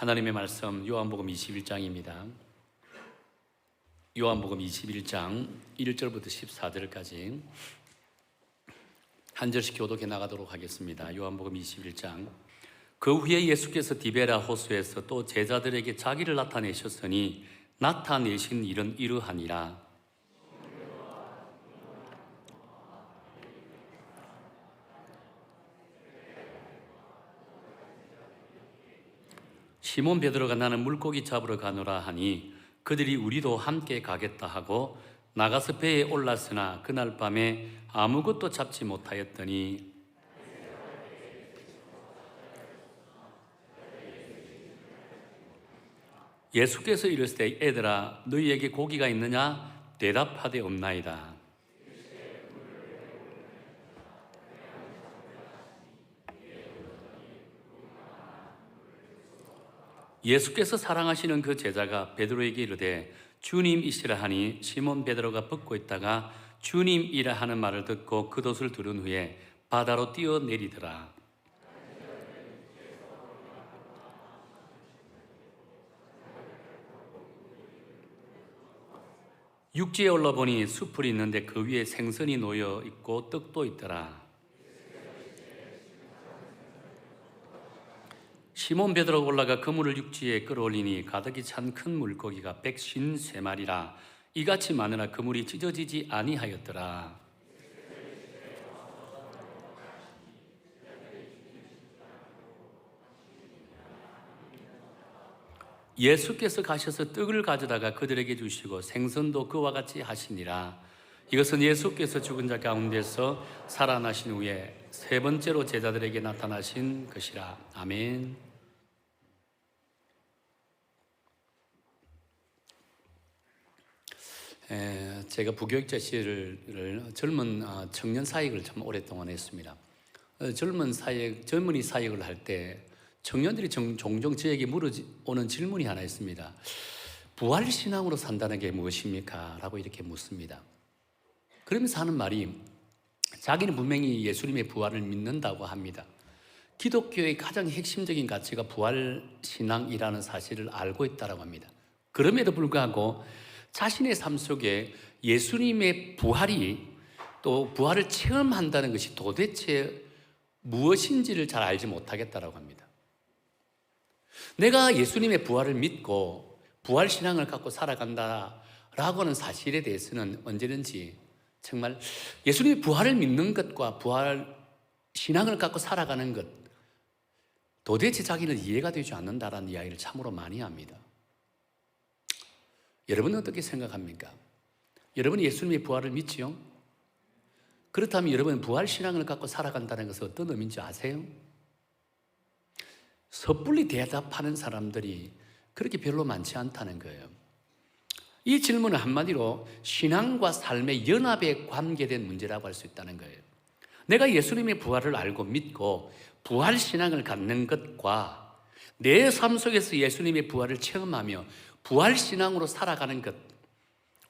하나님의 말씀 요한복음 21장입니다. 요한복음 21장 1절부터 14절까지 한 절씩 교독해 나가도록 하겠습니다. 요한복음 21장. 그 후에 예수께서 디베라 호수에서 또 제자들에게 자기를 나타내셨으니 나타내신 일은 이러하니라. 시몬 베드로가 나는 물고기 잡으러 가노라 하니 그들이 우리도 함께 가겠다 하고 나가서 배에 올랐으나 그날 밤에 아무것도 잡지 못하였더니 예수께서 이르시되 애들아 너희에게 고기가 있느냐 대답하되 없나이다. 예수께서 사랑하시는 그 제자가 베드로에게 이르되 주님이시라 하니 시몬 베드로가 벗고 있다가 주님이라 하는 말을 듣고 그 돛을 들은 후에 바다로 뛰어내리더라. 육지에 올라보니 숯불이 있는데 그 위에 생선이 놓여 있고 떡도 있더라. 시몬 베드로가 올라가 그물을 육지에 끌어올리니 가득히 찬 큰 물고기가 153마리라. 이같이 많으나 그물이 찢어지지 아니하였더라. 예수께서 가셔서 떡을 가져다가 그들에게 주시고 생선도 그와 같이 하시니라. 이것은 예수께서 죽은 자 가운데서 살아나신 후에 세 번째로 제자들에게 나타나신 것이라. 아멘. 제가 부교육자 시절을 젊은 청년 사역을 참 오랫동안 했습니다. 젊은이 사역을 할 때 청년들이 종종 저에게 물어오는 질문이 하나 있습니다. 부활신앙으로 산다는 게 무엇입니까? 라고 이렇게 묻습니다. 그러면서 하는 말이 자기는 분명히 예수님의 부활을 믿는다고 합니다. 기독교의 가장 핵심적인 가치가 부활신앙이라는 사실을 알고 있다고 합니다. 그럼에도 불구하고 자신의 삶 속에 예수님의 부활이 또 부활을 체험한다는 것이 도대체 무엇인지를 잘 알지 못하겠다고 합니다. 내가 예수님의 부활을 믿고 부활신앙을 갖고 살아간다라고 하는 사실에 대해서는 언제든지 정말 예수님의 부활을 믿는 것과 부활신앙을 갖고 살아가는 것 도대체 자기는 이해가 되지 않는다라는 이야기를 참으로 많이 합니다. 여러분은 어떻게 생각합니까? 여러분이 예수님의 부활을 믿지요? 그렇다면 여러분 부활신앙을 갖고 살아간다는 것은 어떤 의미인지 아세요? 섣불리 대답하는 사람들이 그렇게 별로 많지 않다는 거예요. 이 질문은 한마디로 신앙과 삶의 연합에 관계된 문제라고 할 수 있다는 거예요. 내가 예수님의 부활을 알고 믿고 부활신앙을 갖는 것과 내 삶 속에서 예수님의 부활을 체험하며 부활신앙으로 살아가는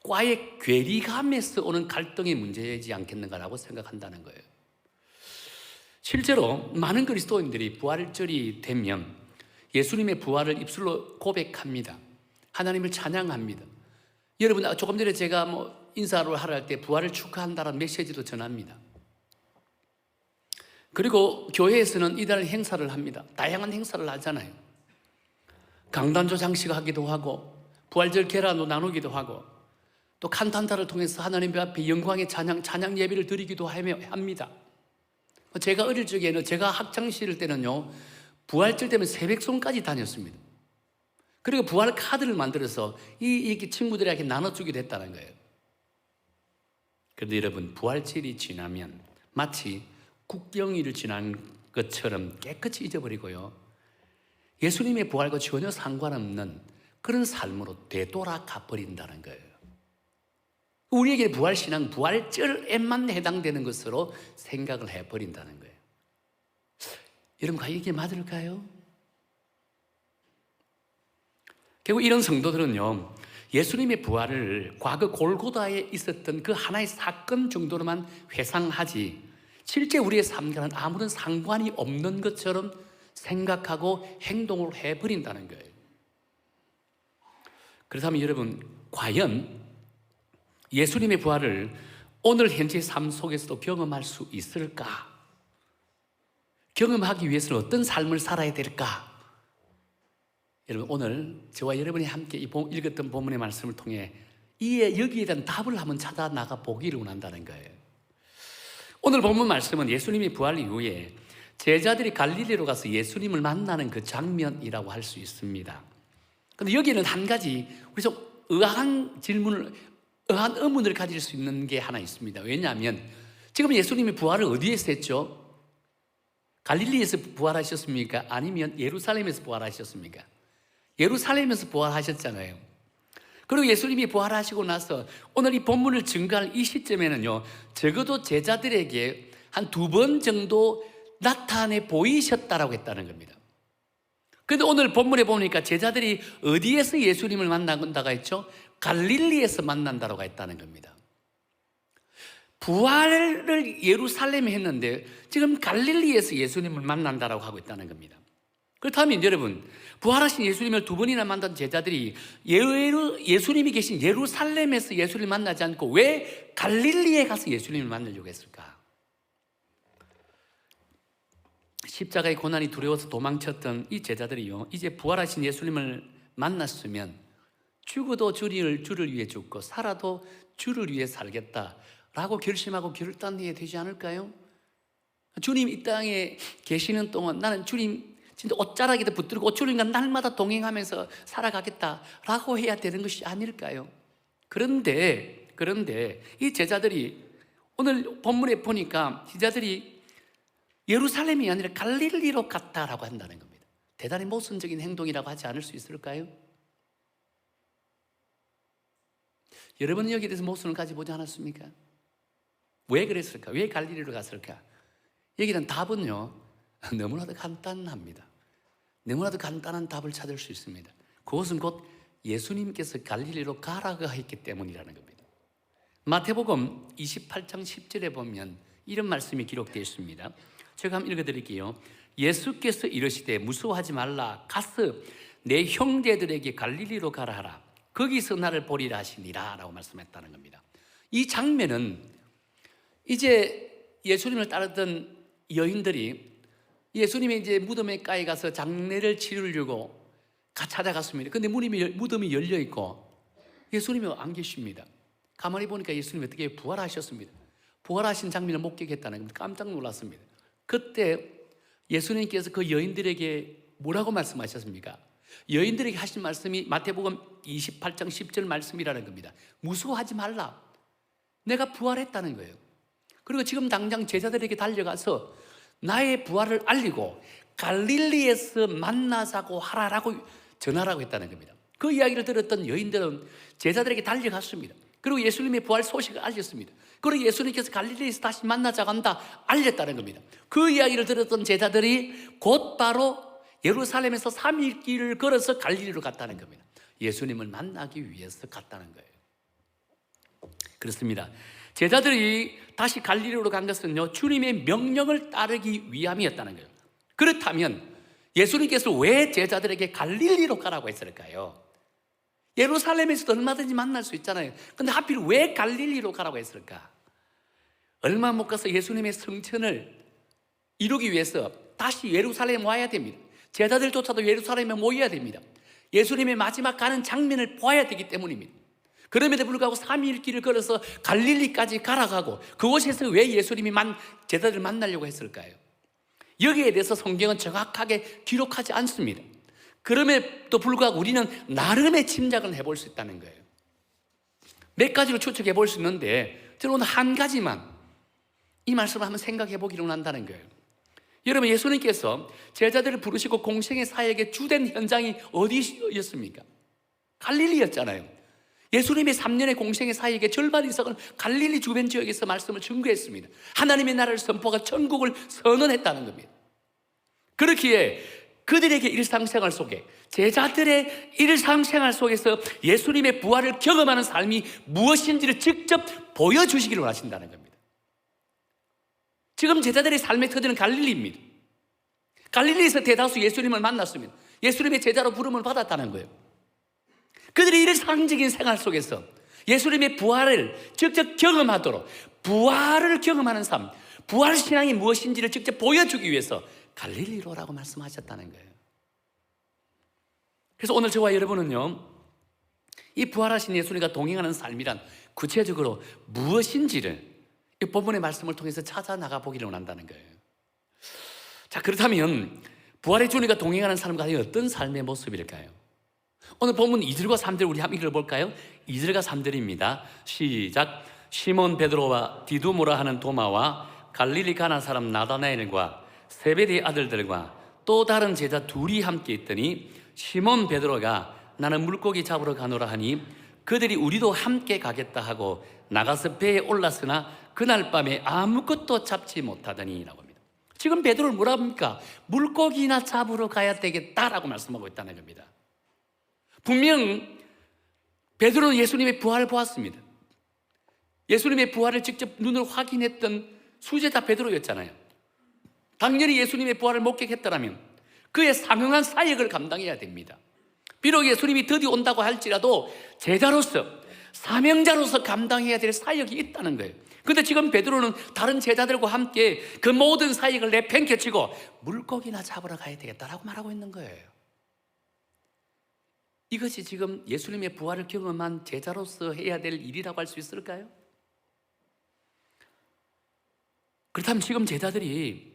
것과의 괴리감에서 오는 갈등의 문제이지 않겠는가라고 생각한다는 거예요. 실제로 많은 그리스도인들이 부활절이 되면 예수님의 부활을 입술로 고백합니다. 하나님을 찬양합니다. 여러분, 조금 전에 제가 인사를 하러 할 때 부활을 축하한다는 메시지도 전합니다. 그리고 교회에서는 이달 행사를 합니다. 다양한 행사를 하잖아요. 강단조 장식하기도 하고 부활절 계란도 나누기도 하고 또 칸탄타를 통해서 하나님 앞에 영광의 찬양 예배를 드리기도 합니다. 제가 어릴 적에는 제가 학창시절 때는요 부활절 때면 새벽송까지 다녔습니다. 그리고 부활 카드를 만들어서 이 친구들에게 나눠주기도 했다는 거예요. 그런데 여러분 부활절이 지나면 마치 국경일을 지난 것처럼 깨끗이 잊어버리고요 예수님의 부활과 전혀 상관없는 그런 삶으로 되돌아가 버린다는 거예요. 우리에게 부활신앙, 부활절에만 해당되는 것으로 생각을 해버린다는 거예요. 여러분, 과연 이게 맞을까요? 결국 이런 성도들은요, 예수님의 부활을 과거 골고다에 있었던 그 하나의 사건 정도로만 회상하지 실제 우리의 삶과는 아무런 상관이 없는 것처럼 생각하고 행동을 해버린다는 거예요. 그렇다면 여러분, 과연 예수님의 부활을 오늘 현재 삶 속에서도 경험할 수 있을까? 경험하기 위해서는 어떤 삶을 살아야 될까? 여러분, 오늘 저와 여러분이 함께 읽었던 본문의 말씀을 통해 여기에 대한 답을 한번 찾아 나가 보기를 원한다는 거예요. 오늘 본문 말씀은 예수님이 부활 이후에 제자들이 갈릴리로 가서 예수님을 만나는 그 장면이라고 할 수 있습니다. 그런데 여기는 한 가지 우리 좀 의아한 의문을 가질 수 있는 게 하나 있습니다. 왜냐하면 지금 예수님이 부활을 어디에서 했죠? 갈릴리에서 부활하셨습니까? 아니면 예루살렘에서 부활하셨습니까? 예루살렘에서 부활하셨잖아요. 그리고 예수님이 부활하시고 나서 오늘 이 본문을 증거할 이 시점에는요, 적어도 제자들에게 한 2번 정도 나타내 보이셨다라고 했다는 겁니다. 그런데 오늘 본문에 보니까 제자들이 어디에서 예수님을 만난다고 했죠? 갈릴리에서 만난다고 했다는 겁니다. 부활을 예루살렘에 했는데 지금 갈릴리에서 예수님을 만난다고 하고 있다는 겁니다. 그렇다면 여러분, 부활하신 예수님을 2번이나 만난 제자들이 예수님이 계신 예루살렘에서 예수님을 만나지 않고 왜 갈릴리에 가서 예수님을 만나려고 했을까? 십자가의 고난이 두려워서 도망쳤던 이 제자들이요, 이제 부활하신 예수님을 만났으면 죽어도 주를 위해 죽고 살아도 주를 위해 살겠다라고 결심하고 결단해야 되지 않을까요? 주님 이 땅에 계시는 동안 나는 주님 진짜 옷자락에도 붙들고 주님과 날마다 동행하면서 살아가겠다라고 해야 되는 것이 아닐까요? 그런데 이 제자들이 오늘 본문에 보니까 제자들이 예루살렘이 아니라 갈릴리로 갔다라고 한다는 겁니다. 대단히 모순적인 행동이라고 하지 않을 수 있을까요? 여러분은 여기에 대해서 모순을 가지고 보지 않았습니까? 왜 그랬을까? 왜 갈릴리로 갔을까? 여기는 답은요, 너무나도 간단합니다. 너무나도 간단한 답을 찾을 수 있습니다. 그것은 곧 예수님께서 갈릴리로 가라고 했기 때문이라는 겁니다. 마태복음 28장 10절에 보면 이런 말씀이 기록되어 있습니다. 제가 한번 읽어드릴게요. 예수께서 이르시되 무서워하지 말라. 가서 내 형제들에게 갈릴리로 가라 하라. 거기서 나를 보리라 하시니라 라고 말씀했다는 겁니다. 이 장면은 이제 예수님을 따르던 여인들이 예수님이 이제 무덤에 가에 가서 장례를 치르려고 찾아갔습니다. 그런데 무덤이 열려 있고 예수님이 안 계십니다. 가만히 보니까 예수님이 어떻게 부활하셨습니다. 부활하신 장면을 목격했다는 겁니다. 깜짝 놀랐습니다. 그때 예수님께서 그 여인들에게 뭐라고 말씀하셨습니까? 여인들에게 하신 말씀이 마태복음 28장 10절 말씀이라는 겁니다. 무서워하지 말라. 내가 부활했다는 거예요. 그리고 지금 당장 제자들에게 달려가서 나의 부활을 알리고 갈릴리에서 만나자고 하라라고 전하라고 했다는 겁니다. 그 이야기를 들었던 여인들은 제자들에게 달려갔습니다. 그리고 예수님의 부활 소식을 알렸습니다. 그리고 예수님께서 갈릴리에서 다시 만나자고 한다 알렸다는 겁니다. 그 이야기를 들었던 제자들이 곧바로 예루살렘에서 3일 길을 걸어서 갈릴리로 갔다는 겁니다. 예수님을 만나기 위해서 갔다는 거예요. 그렇습니다. 제자들이 다시 갈릴리로 간 것은요, 주님의 명령을 따르기 위함이었다는 거예요. 그렇다면 예수님께서 왜 제자들에게 갈릴리로 가라고 했을까요? 예루살렘에서도 얼마든지 만날 수 있잖아요. 근데 하필 왜 갈릴리로 가라고 했을까? 얼마 못 가서 예수님의 성천을 이루기 위해서 다시 예루살렘 와야 됩니다. 제자들조차도 예루살렘에 모여야 됩니다. 예수님의 마지막 가는 장면을 보아야 되기 때문입니다. 그럼에도 불구하고 3일 길을 걸어서 갈릴리까지 가라가고 그곳에서 왜 예수님이 제자들을 만나려고 했을까요? 여기에 대해서 성경은 정확하게 기록하지 않습니다. 그럼에도 불구하고 우리는 나름의 짐작을 해볼 수 있다는 거예요. 몇 가지로 추측해 볼 수 있는데 저는 오늘 한 가지만 이 말씀을 한번 생각해 보기를 원한다는 거예요. 여러분, 예수님께서 제자들을 부르시고 공생의 사역의 주된 현장이 어디였습니까? 갈릴리였잖아요. 예수님의 3년의 공생의 사역의 절반 이상은 갈릴리 주변 지역에서 말씀을 증거했습니다. 하나님의 나라를 선포하고 천국을 선언했다는 겁니다. 그렇기에 그들에게 일상생활 속에, 제자들의 일상생활 속에서 예수님의 부활을 경험하는 삶이 무엇인지를 직접 보여주시기를 원하신다는 겁니다. 지금 제자들의 삶의 터전은 갈릴리입니다. 갈릴리에서 대다수 예수님을 만났습니다. 예수님의 제자로 부름을 받았다는 거예요. 그들이 이런 상징적인 생활 속에서 예수님의 부활을 직접 경험하도록, 부활을 경험하는 삶, 부활 신앙이 무엇인지를 직접 보여주기 위해서 갈릴리로라고 말씀하셨다는 거예요. 그래서 오늘 저와 여러분은요, 이 부활하신 예수님과 동행하는 삶이란 구체적으로 무엇인지를 이 본문의 말씀을 통해서 찾아 나가 보기를 원한다는 거예요. 자, 그렇다면 부활의 주님과 동행하는 삶과 어떤 삶의 모습일까요? 오늘 본문 2절과 3절 우리 한번 읽어볼까요? 2절과 3절입니다. 시작. 시몬 베드로와 디두모라 하는 도마와 갈릴리 가나 사람 나다나엘과 세베대의 아들들과 또 다른 제자 둘이 함께 있더니 시몬 베드로가 나는 물고기 잡으러 가노라 하니 그들이 우리도 함께 가겠다 하고 나가서 배에 올랐으나 그날 밤에 아무것도 잡지 못하더니 라고 합니다. 지금 베드로를 뭐라 합니까? 물고기나 잡으러 가야 되겠다라고 말씀하고 있다는 겁니다. 분명 베드로는 예수님의 부활을 보았습니다. 예수님의 부활을 직접 눈을 확인했던 수제자 베드로였잖아요. 당연히 예수님의 부활을 목격했더라면 그의 상응한 사역을 감당해야 됩니다. 비록 예수님이 드디어 온다고 할지라도 제자로서, 사명자로서 감당해야 될 사역이 있다는 거예요. 그런데 지금 베드로는 다른 제자들과 함께 그 모든 사역을 내팽개치고 물고기나 잡으러 가야 되겠다라고 말하고 있는 거예요. 이것이 지금 예수님의 부활을 경험한 제자로서 해야 될 일이라고 할 수 있을까요? 그렇다면 지금 제자들이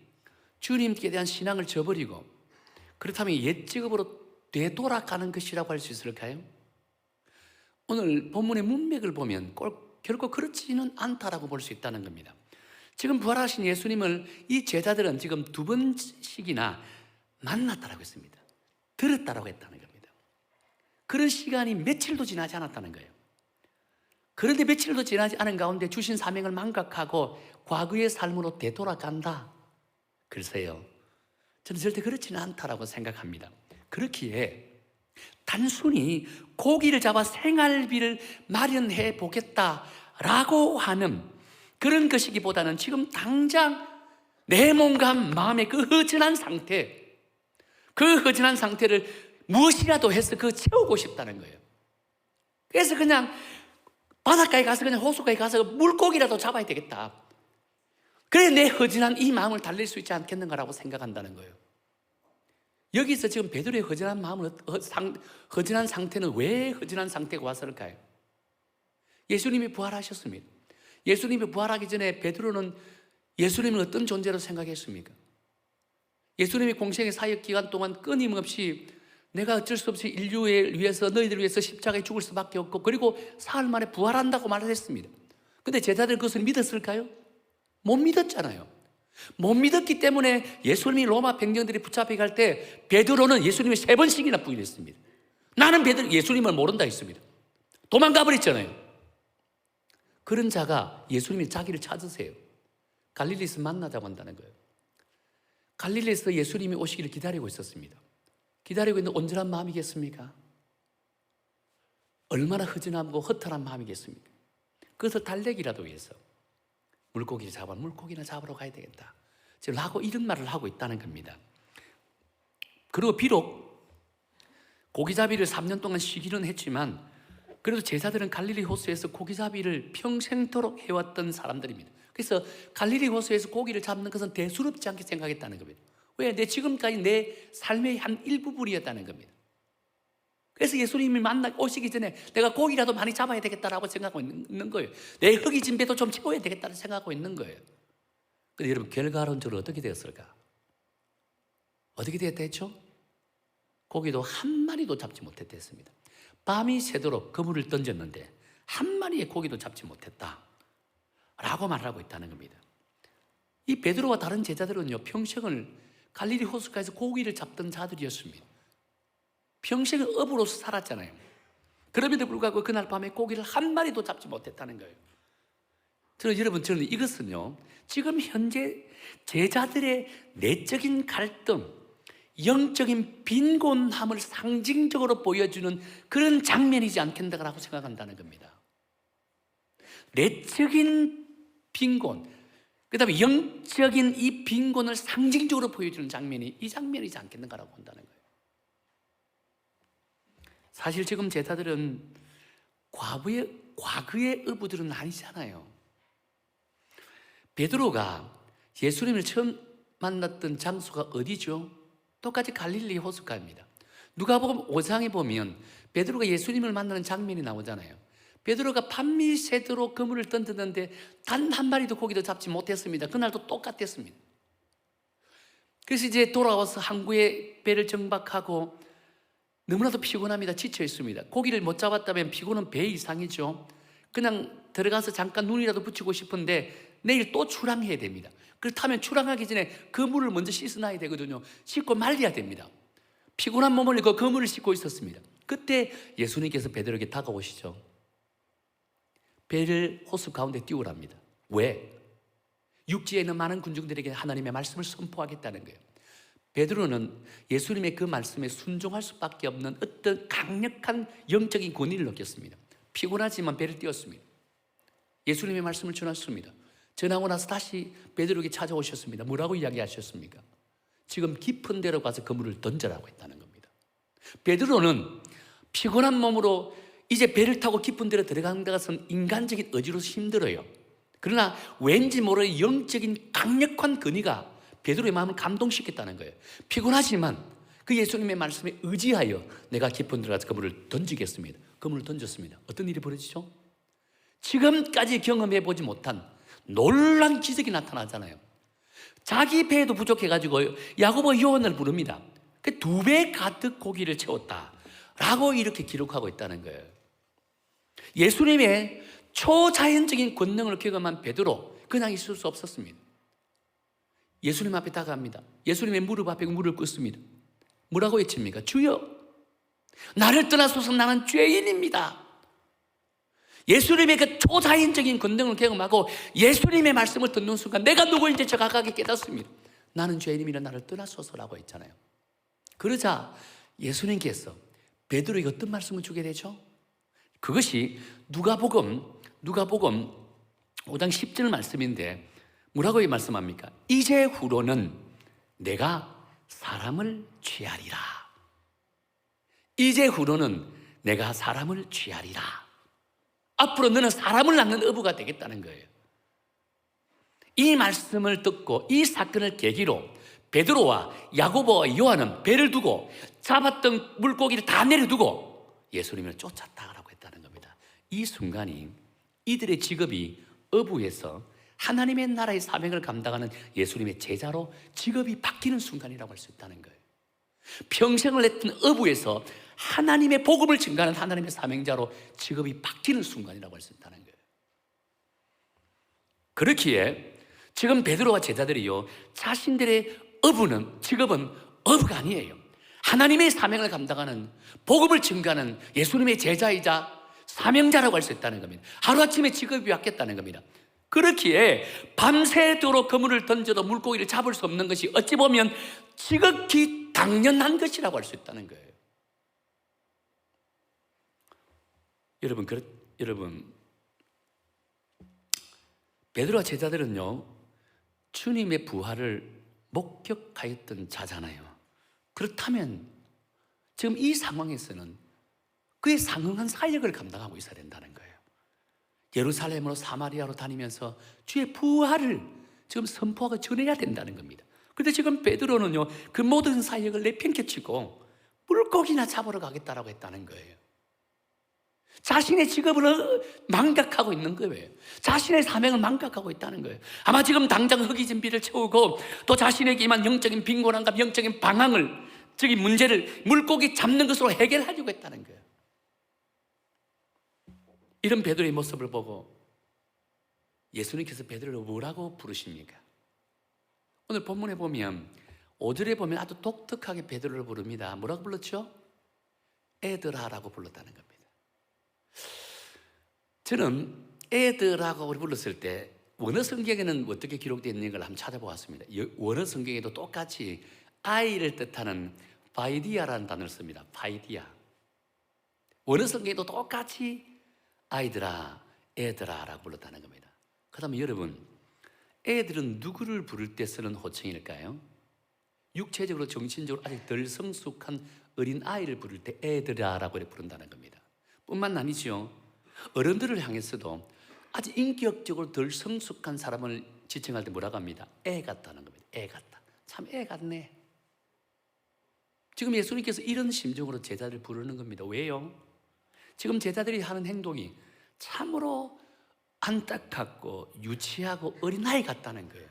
주님께 대한 신앙을 저버리고 그렇다면 옛 직업으로 되돌아가는 것이라고 할 수 있을까요? 오늘 본문의 문맥을 보면 결코 그렇지는 않다라고 볼 수 있다는 겁니다. 지금 부활하신 예수님을 이 제자들은 지금 2번씩이나 만났다라고 했습니다. 들었다라고 했다는 겁니다. 그런 시간이 며칠도 지나지 않았다는 거예요. 그런데 며칠도 지나지 않은 가운데 주신 사명을 망각하고 과거의 삶으로 되돌아간다. 글쎄요, 저는 절대 그렇지는 않다라고 생각합니다. 그렇기에 단순히 고기를 잡아 생활비를 마련해 보겠다라고 하는 그런 것이기보다는 지금 당장 내 몸과 마음의 그 허전한 상태, 그 허전한 상태를 무엇이라도 해서 그 채우고 싶다는 거예요. 그래서 그냥 바닷가에 가서 그냥 호수가에 가서 물고기라도 잡아야 되겠다. 그래 내 허전한 이 마음을 달랠 수 있지 않겠는가라고 생각한다는 거예요. 여기서 지금 베드로의 허전한 마음은 허전한 상태는 왜 허전한 상태가 왔을까요? 예수님이 부활하셨습니다. 예수님이 부활하기 전에 베드로는 예수님을 어떤 존재로 생각했습니까? 예수님이 공생의 사역 기간 동안 끊임없이 내가 어쩔 수 없이 인류를 위해서 너희들을 위해서 십자가에 죽을 수밖에 없고 그리고 사흘 만에 부활한다고 말을 했습니다. 근데 제자들은 그것을 믿었을까요? 못 믿었잖아요. 못 믿었기 때문에 예수님이 로마 병정들이 붙잡혀 갈 때 베드로는 예수님을 3번씩이나 부인했습니다. 나는 예수님을 모른다 했습니다. 도망가 버렸잖아요. 그런 자가 예수님이 자기를 찾으세요. 갈릴리에서 만나자고 한다는 거예요. 갈릴리에서 예수님이 오시기를 기다리고 있었습니다. 기다리고 있는 온전한 마음이겠습니까? 얼마나 허전하고 허탈한 마음이겠습니까? 그것을 달래기라도 위해서 물고기나 잡으러 가야 되겠다. 지금 이런 말을 하고 있다는 겁니다. 그리고 비록 고기잡이를 3년 동안 쉬기는 했지만 그래도 제자들은 갈릴리 호수에서 고기잡이를 평생토록 해왔던 사람들입니다. 그래서 갈릴리 호수에서 고기를 잡는 것은 대수롭지 않게 생각했다는 겁니다. 왜? 지금까지 내 삶의 한 일부분이었다는 겁니다. 그래서 예수님이 오시기 전에 내가 고기라도 많이 잡아야 되겠다라고 생각하고 있는 거예요. 내 허기진 배도 좀 채워야 되겠다고 생각하고 있는 거예요. 근데 여러분, 결과론적으로 어떻게 되었을까? 어떻게 되었댔죠? 고기도 한 마리도 잡지 못했습니다. 밤이 새도록 그물을 던졌는데 한 마리의 고기도 잡지 못했다 라고 말하고 있다는 겁니다. 이 베드로와 다른 제자들은요, 평생을 갈릴리 호수가에서 고기를 잡던 자들이었습니다. 평생을 어부로서 살았잖아요. 그럼에도 불구하고 그날 밤에 고기를 한 마리도 잡지 못했다는 거예요. 저는 이것은요, 지금 현재 제자들의 내적인 갈등, 영적인 빈곤함을 상징적으로 보여주는 그런 장면이지 않겠는가라고 생각한다는 겁니다. 내적인 빈곤, 그 다음에 영적인 이 빈곤을 상징적으로 보여주는 장면이 이 장면이지 않겠는가라고 본다는 거예요. 사실 지금 제자들은 과거의 어부들은 아니잖아요. 베드로가 예수님을 처음 만났던 장소가 어디죠? 똑같이 갈릴리 호숫가입니다. 누가복음 5장에 보면 베드로가 예수님을 만나는 장면이 나오잖아요. 베드로가 밤미새도록 그물을 던졌는데 단 한 마리도 고기도 잡지 못했습니다. 그날도 똑같았습니다. 그래서 이제 돌아와서 항구에 배를 정박하고 너무나도 피곤합니다. 지쳐 있습니다. 고기를 못 잡았다면 피곤은 배 이상이죠. 그냥 들어가서 잠깐 눈이라도 붙이고 싶은데 내일 또 출항해야 됩니다. 그렇다면 출항하기 전에 그물을 먼저 씻어놔야 되거든요. 씻고 말려야 됩니다. 피곤한 몸을 그 그물을 씻고 있었습니다. 그때 예수님께서 베드로에게 다가오시죠. 배를 호수 가운데 띄우랍니다. 왜? 육지에 있는 많은 군중들에게 하나님의 말씀을 선포하겠다는 거예요. 베드로는 예수님의 그 말씀에 순종할 수밖에 없는 어떤 강력한 영적인 권위를 느꼈습니다. 피곤하지만 배를 띄웠습니다. 예수님의 말씀을 전했습니다. 전하고 나서 다시 베드로에게 찾아오셨습니다. 뭐라고 이야기하셨습니까? 지금 깊은 데로 가서 그물을 던져라고 했다는 겁니다. 베드로는 피곤한 몸으로 이제 배를 타고 깊은 데로 들어가는 것은 인간적인 의지로서 힘들어요. 그러나 왠지 모르게 영적인 강력한 권위가 베드로의 마음을 감동시켰다는 거예요. 피곤하지만 그 예수님의 말씀에 의지하여 내가 깊은 데로 가서 그물을 던지겠습니다. 그물을 던졌습니다. 어떤 일이 벌어지죠? 지금까지 경험해보지 못한 놀라운 기적이 나타나잖아요. 자기 배에도 부족해가지고 야고보 요한을 부릅니다. 그 2배 가득 고기를 채웠다 라고 이렇게 기록하고 있다는 거예요. 예수님의 초자연적인 권능을 경험한 베드로 그냥 있을 수 없었습니다. 예수님 앞에 다가갑니다. 예수님의 무릎 앞에 물을 꿇습니다. 뭐라고 외칩니까? 주여, 나를 떠나소서, 나는 죄인입니다. 예수님의 그 초자연적인 권능을 경험하고 예수님의 말씀을 듣는 순간 내가 누구인지 정확하게 깨닫습니다. 나는 죄인임이라 나를 떠나소서라고 했잖아요. 그러자 예수님께서 베드로에게 어떤 말씀을 주게 되죠? 그것이 누가복음 5장 10절 말씀인데 뭐라고 말씀합니까? 이제 후로는 내가 사람을 취하리라. 이제 후로는 내가 사람을 취하리라. 앞으로 너는 사람을 낳는 어부가 되겠다는 거예요. 이 말씀을 듣고 이 사건을 계기로 베드로와 야고보와 요한은 배를 두고 잡았던 물고기를 다 내려두고 예수님을 쫓았다라고 했다는 겁니다. 이 순간이 이들의 직업이 어부에서 하나님의 나라의 사명을 감당하는 예수님의 제자로 직업이 바뀌는 순간이라고 할 수 있다는 거예요. 평생을 했던 어부에서 하나님의 복음을 증가하는 하나님의 사명자로 직업이 바뀌는 순간이라고 할 수 있다는 거예요. 그렇기에 지금 베드로와 제자들이요, 자신들의 직업은 어부가 아니에요. 하나님의 사명을 감당하는, 복음을 증가하는 예수님의 제자이자 사명자라고 할 수 있다는 겁니다. 하루아침에 직업이 바뀌었다는 겁니다. 그렇기에 밤새도록 그물을 던져도 물고기를 잡을 수 없는 것이 어찌 보면 지극히 당연한 것이라고 할 수 있다는 거예요. 여러분, 베드로와 제자들은요, 주님의 부활을 목격하였던 자잖아요. 그렇다면 지금 이 상황에서는 그의 상응한 사역을 감당하고 있어야 된다는 거예요. 예루살렘으로 사마리아로 다니면서 주의 부활을 지금 선포하고 전해야 된다는 겁니다. 그런데 지금 베드로는요, 그 모든 사역을 내팽개치고 물고기나 잡으러 가겠다라고 했다는 거예요. 자신의 직업을 망각하고 있는 거예요. 자신의 사명을 망각하고 있다는 거예요. 아마 지금 당장 허기진비를 채우고 또 자신에게 임한 영적인 빈곤함과 영적인 방황을, 즉 문제를 물고기 잡는 것으로 해결하려고 했다는 거예요. 이런 베드로의 모습을 보고 예수님께서 베드로를 뭐라고 부르십니까? 오늘 본문에 보면 5절에 보면 아주 독특하게 베드로를 부릅니다. 뭐라고 불렀죠? 애들아라고 불렀다는 겁니다. 저는 애들아고 불렀을 때 원어 성경에는 어떻게 기록되어 있는 걸 한번 찾아보았습니다. 원어 성경에도 똑같이 아이를 뜻하는 파이디아라는 단어를 씁니다. 파이디아. 원어 성경에도 똑같이 아이들아, 애들아라고 불렀다는 겁니다. 그 다음에 여러분, 애들은 누구를 부를 때 쓰는 호칭일까요? 육체적으로 정신적으로 아직 덜 성숙한 어린 아이를 부를 때 애들아라고 부른다는 겁니다. 뿐만 아니죠. 어른들을 향해서도 아직 인격적으로 덜 성숙한 사람을 지칭할 때 뭐라고 합니다? 애 같다는 겁니다. 애 같다. 참 애 같네. 지금 예수님께서 이런 심정으로 제자들을 부르는 겁니다. 왜요? 지금 제자들이 하는 행동이 참으로 안타깝고 유치하고 어린아이 같다는 거예요.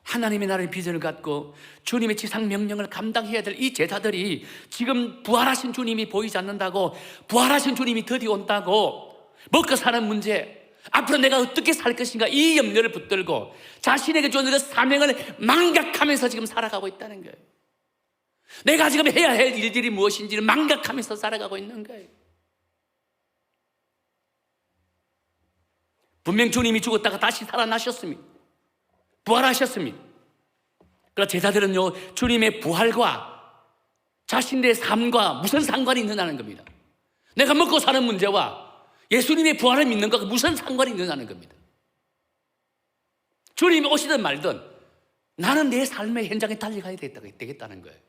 하나님의 나라의 비전을 갖고 주님의 지상 명령을 감당해야 될 이 제자들이 지금 부활하신 주님이 보이지 않는다고, 부활하신 주님이 드디어 온다고, 먹고 사는 문제, 앞으로 내가 어떻게 살 것인가 이 염려를 붙들고 자신에게 주어진 그 사명을 망각하면서 지금 살아가고 있다는 거예요. 내가 지금 해야 할 일들이 무엇인지를 망각하면서 살아가고 있는 거예요. 분명 주님이 죽었다가 다시 살아나셨습니다. 부활하셨습니다. 그러나 제자들은요, 주님의 부활과 자신들의 삶과 무슨 상관이 있느냐는 겁니다. 내가 먹고 사는 문제와 예수님의 부활을 믿는 것과 무슨 상관이 있느냐는 겁니다. 주님이 오시든 말든 나는 내 삶의 현장에 달려가야 되겠다는 거예요.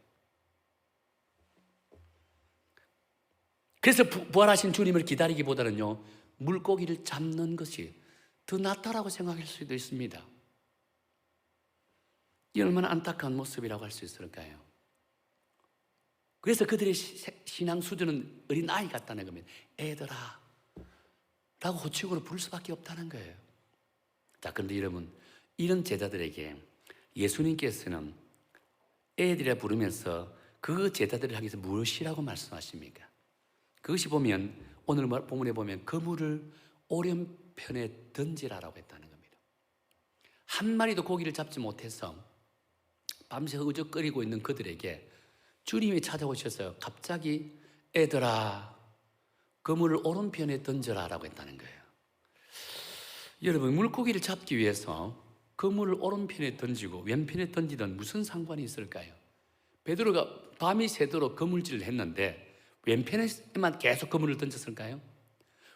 그래서 부활하신 주님을 기다리기보다는요, 물고기를 잡는 것이 더 낫다라고 생각할 수도 있습니다. 이 얼마나 안타까운 모습이라고 할 수 있을까요? 그래서 그들의 신앙 수준은 어린아이 같다는 겁니다. 애들아 라고 호칭으로 부를 수밖에 없다는 거예요. 자, 그런데 여러분, 이런 제자들에게 예수님께서는 애들이라 부르면서 그 제자들을 향해서 무엇이라고 말씀하십니까? 그것이 보면 오늘 본문에 보면 그물을 오른편에 던지라라고 했다는 겁니다. 한 마리도 고기를 잡지 못해서 밤새 흐적거리고 있는 그들에게 주님이 찾아오셔서 갑자기 애들아 그물을 오른편에 던져라라고 했다는 거예요. 여러분, 물고기를 잡기 위해서 그물을 오른편에 던지고 왼편에 던지던 무슨 상관이 있을까요? 베드로가 밤이 새도록 그물질을 했는데 왼편에만 계속 그물을 던졌을까요?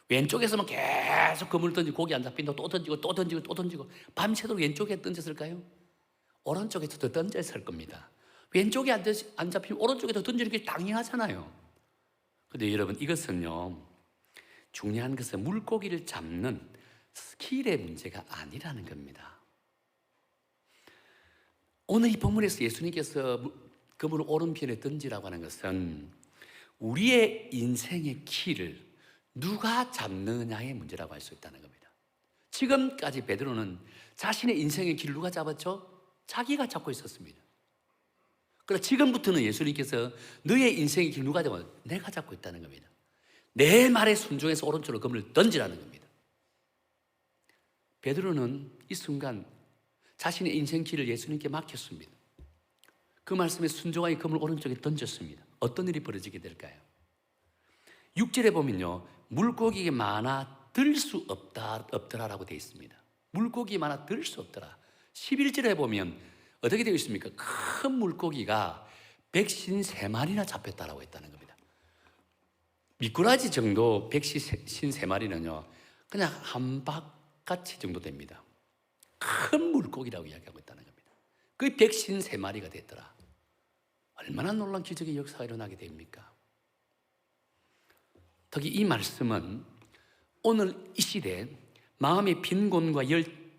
왼쪽에서만 계속 그물을 던지고 고기 안 잡힌다 또 던지고 또 던지고 또 던지고 밤새도록 왼쪽에 던졌을까요? 오른쪽에서 더 던졌을 겁니다. 왼쪽에 안 잡히면 오른쪽에 더 던지는 게 당연하잖아요. 그런데 여러분, 이것은요, 중요한 것은 물고기를 잡는 스킬의 문제가 아니라는 겁니다. 오늘 이 본문에서 예수님께서 그물을 오른편에 던지라고 하는 것은 우리의 인생의 키를 누가 잡느냐의 문제라고 할 수 있다는 겁니다. 지금까지 베드로는 자신의 인생의 길을 누가 잡았죠? 자기가 잡고 있었습니다. 그러나 지금부터는 예수님께서 너의 인생의 길 누가 잡아? 내가 잡고 있다는 겁니다. 내 말에 순종해서 오른쪽으로 그물을 던지라는 겁니다. 베드로는 이 순간 자신의 인생 길을 예수님께 맡겼습니다. 그 말씀에 순종하여 그물을 오른쪽에 던졌습니다. 어떤 일이 벌어지게 될까요? 6절에 보면요, 물고기가 많아 들 수 없더라라고 되어 있습니다. 물고기 많아 들 수 없더라. 11절에 보면 어떻게 되어 있습니까? 큰 물고기가 153마리나 잡혔다라고 했다는 겁니다. 미꾸라지 정도 153마리는요, 그냥 한 바가지 정도 됩니다. 큰 물고기라고 이야기하고 있다는 겁니다. 그게 153마리가 됐더라. 얼마나 놀라운 기적의 역사가 일어나게 됩니까? 특히 이 말씀은 오늘 이 시대에 마음의 빈곤과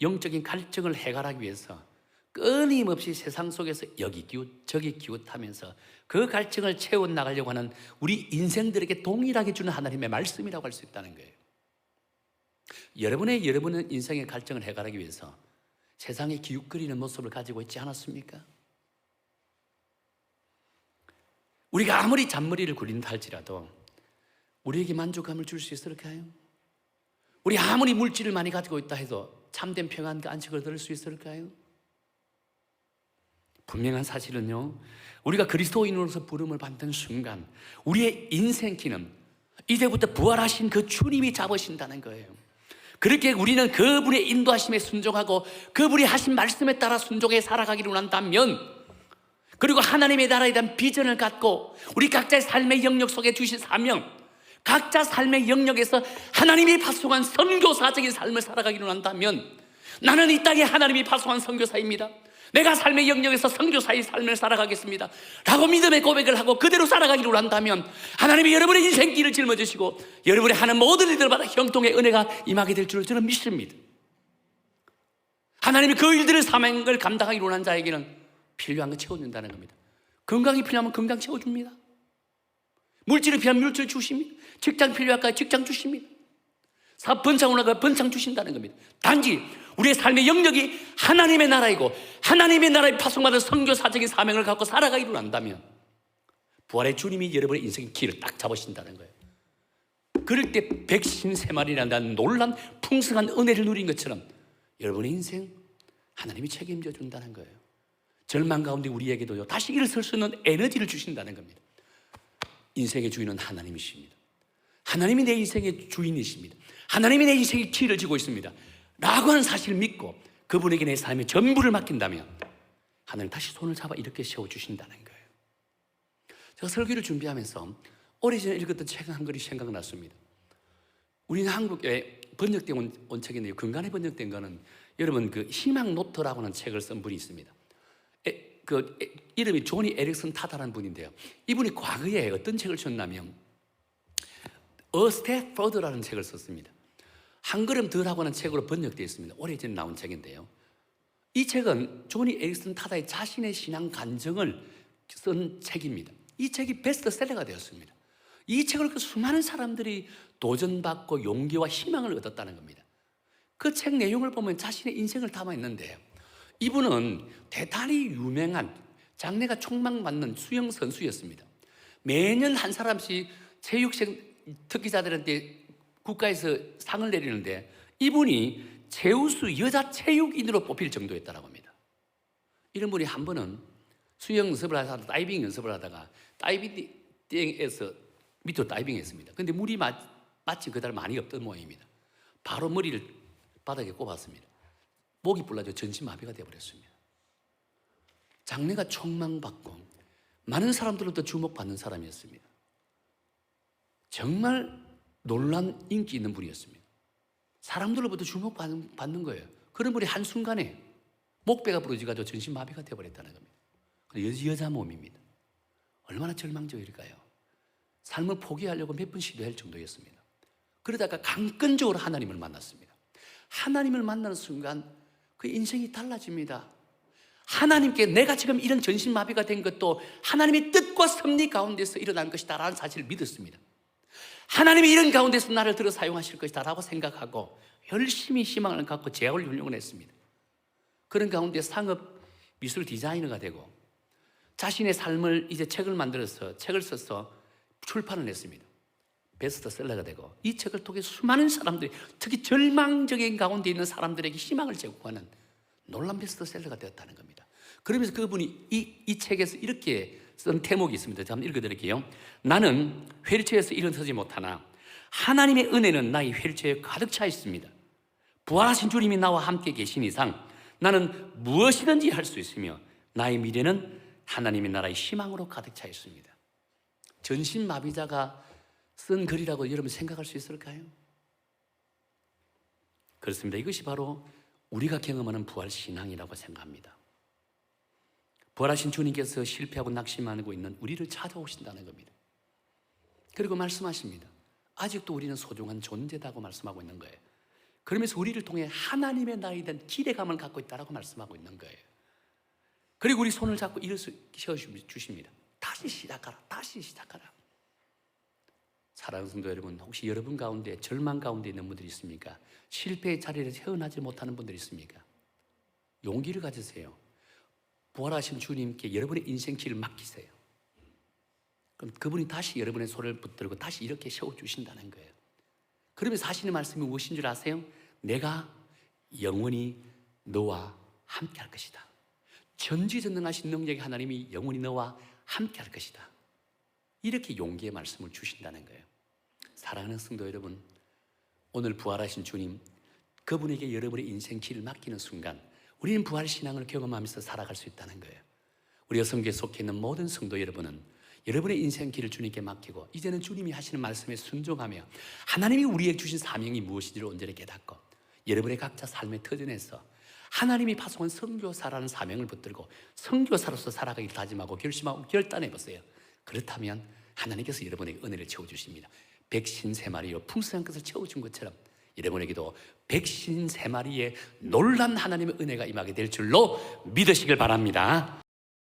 영적인 갈증을 해결하기 위해서 끊임없이 세상 속에서 여기 기웃 저기 기웃하면서 그 갈증을 채워나가려고 하는 우리 인생들에게 동일하게 주는 하나님의 말씀이라고 할 수 있다는 거예요. 여러분의 인생의 갈증을 해결하기 위해서 세상에 기웃거리는 모습을 가지고 있지 않았습니까? 우리가 아무리 잔머리를 굴린다 할지라도 우리에게 만족감을 줄 수 있을까요? 우리 아무리 물질을 많이 가지고 있다 해도 참된 평안과 안식을 얻을 수 있을까요? 분명한 사실은요, 우리가 그리스도인으로서 부름을 받는 순간 우리의 인생길은 이제부터 부활하신 그 주님이 잡으신다는 거예요. 그렇게 우리는 그분의 인도하심에 순종하고 그분이 하신 말씀에 따라 순종해 살아가기를 원한다면, 그리고 하나님의 나라에 대한 비전을 갖고 우리 각자의 삶의 영역 속에 주신 사명, 각자 삶의 영역에서 하나님이 파송한 선교사적인 삶을 살아가기로 한다면, 나는 이 땅에 하나님이 파송한 선교사입니다, 내가 삶의 영역에서 선교사의 삶을 살아가겠습니다 라고 믿음의 고백을 하고 그대로 살아가기로 한다면, 하나님이 여러분의 인생길을 짊어지시고 여러분이 하는 모든 일들마다 형통의 은혜가 임하게 될 줄을 저는 믿습니다. 하나님이 그 일들을 사명을 감당하기로 한 자에게는 필요한 거 채워준다는 겁니다. 건강이 필요하면 건강 채워줍니다. 물질이 필요하면 물질 주십니다. 직장 필요할까요? 직장 주십니다. 사업 번창을 하고 번창 주신다는 겁니다. 단지 우리의 삶의 영역이 하나님의 나라이고 하나님의 나라에 파송받은 선교사적인 사명을 갖고 살아가기로 한다면, 부활의 주님이 여러분의 인생의 길을 딱 잡으신다는 거예요. 그럴 때 백신세마리라는 놀란 풍성한 은혜를 누린 것처럼 여러분의 인생 하나님이 책임져 준다는 거예요. 절망 가운데 우리에게도요, 다시 일어설 수 있는 에너지를 주신다는 겁니다. 인생의 주인은 하나님이십니다. 하나님이 내 인생의 주인이십니다. 하나님이 내 인생의 길을 지고 있습니다 라고 하는 사실을 믿고 그분에게 내 삶의 전부를 맡긴다면, 하나님 다시 손을 잡아 이렇게 세워주신다는 거예요. 제가 설교를 준비하면서 오래전에 읽었던 책 한 권이 생각났습니다. 우리는 한국에 번역된 온 책인데요, 근간에 번역된 거는 여러분 그 희망 노트라고 하는 책을 쓴 분이 있습니다. 이름이 조니 에릭슨 타다라는 분인데요, 이분이 과거에 어떤 책을 썼냐면 A Step Further라는 책을 썼습니다. 한 걸음 덜하고 하는 책으로 번역되어 있습니다. 오래전에 나온 책인데요, 이 책은 조니 에릭슨 타다의 자신의 신앙 간증을 쓴 책입니다. 이 책이 베스트셀러가 되었습니다. 이 책을 수많은 사람들이 도전받고 용기와 희망을 얻었다는 겁니다. 그 책 내용을 보면 자신의 인생을 담아 있는데요, 이분은 대단히 유명한 장래가 촉망받는 수영 선수였습니다. 매년 한 사람씩 체육생 특기자들한테 국가에서 상을 내리는데, 이분이 최우수 여자 체육인으로 뽑힐 정도였다고 합니다. 이런 분이 한 번은 수영 연습을 하다가 다이빙 연습을 하다가 다이빙에서 밑으로 다이빙했습니다. 그런데 물이 마침 그달 많이 없던 모양입니다. 바로 머리를 바닥에 꼽았습니다. 목이 불라져 전신마비가 되어버렸습니다. 장래가 촉망받고 많은 사람들로부터 주목받는 사람이었습니다. 정말 놀란 인기 있는 분이었습니다. 사람들로부터 주목받는 거예요. 그런 분이 한순간에 목배가 부러지가지고 전신마비가 되어버렸다는 겁니다. 여자 몸입니다. 얼마나 절망적일까요? 삶을 포기하려고 몇 번 시도할 정도였습니다. 그러다가 강건적으로 하나님을 만났습니다. 하나님을 만나는 순간 그 인생이 달라집니다. 하나님께 내가 지금 이런 전신마비가 된 것도 하나님의 뜻과 섭리 가운데서 일어난 것이다 라는 사실을 믿었습니다. 하나님이 이런 가운데서 나를 들어 사용하실 것이다 라고 생각하고 열심히 희망을 갖고 재활 훈련을 했습니다. 그런 가운데 상업 미술 디자이너가 되고 자신의 삶을 이제 책을 만들어서 책을 써서 출판을 했습니다. 베스트셀러가 되고 이 책을 통해 수많은 사람들이, 특히 절망적인 가운데 있는 사람들에게 희망을 제공하는 놀라운 베스트셀러가 되었다는 겁니다. 그러면서 그분이 이 책에서 이렇게 쓴 대목이 있습니다. 제가 한번 읽어드릴게요. 나는 휠체어에서 일어서지 못하나 하나님의 은혜는 나의 휠체어에 가득 차 있습니다. 부활하신 주님이 나와 함께 계신 이상 나는 무엇이든지 할 수 있으며 나의 미래는 하나님의 나라의 희망으로 가득 차 있습니다. 전신마비자가 쓴 글이라고 여러분 생각할 수 있을까요? 그렇습니다. 이것이 바로 우리가 경험하는 부활신앙이라고 생각합니다. 부활하신 주님께서 실패하고 낙심하고 있는 우리를 찾아오신다는 겁니다. 그리고 말씀하십니다. 아직도 우리는 소중한 존재다고 말씀하고 있는 거예요. 그러면서 우리를 통해 하나님의 나라에 대한 기대감을 갖고 있다고 말씀하고 있는 거예요. 그리고 우리 손을 잡고 일으켜주십니다. 다시 시작하라, 다시 시작하라. 사랑하는 성도 여러분, 혹시 여러분 가운데 절망 가운데 있는 분들이 있습니까? 실패의 자리를 헤어나지 못하는 분들이 있습니까? 용기를 가지세요. 부활하신 주님께 여러분의 인생 길을 맡기세요. 그럼 그분이 다시 여러분의 손을 붙들고 다시 이렇게 세워주신다는 거예요. 그러면서 하시는 말씀이 무엇인 줄 아세요? 내가 영원히 너와 함께 할 것이다. 전지전능하신 능력의 하나님이 영원히 너와 함께 할 것이다. 이렇게 용기의 말씀을 주신다는 거예요. 사랑하는 성도 여러분, 오늘 부활하신 주님, 그분에게 여러분의 인생 길을 맡기는 순간 우리는 부활신앙을 경험하면서 살아갈 수 있다는 거예요. 우리 여성교에 속해 있는 모든 성도 여러분은 여러분의 인생 길을 주님께 맡기고 이제는 주님이 하시는 말씀에 순종하며 하나님이 우리에게 주신 사명이 무엇인지를 온전히 깨닫고 여러분의 각자 삶의 터전에서 하나님이 파송한 선교사라는 사명을 붙들고 선교사로서 살아가기를 다짐하고 결심하고 결단해 보세요. 그렇다면 하나님께서 여러분에게 은혜를 채워주십니다. 백신 3마리로 풍성한 것을 채워준 것처럼 여러분에게도 백신 3마리의 놀란 하나님의 은혜가 임하게 될 줄로 믿으시길 바랍니다.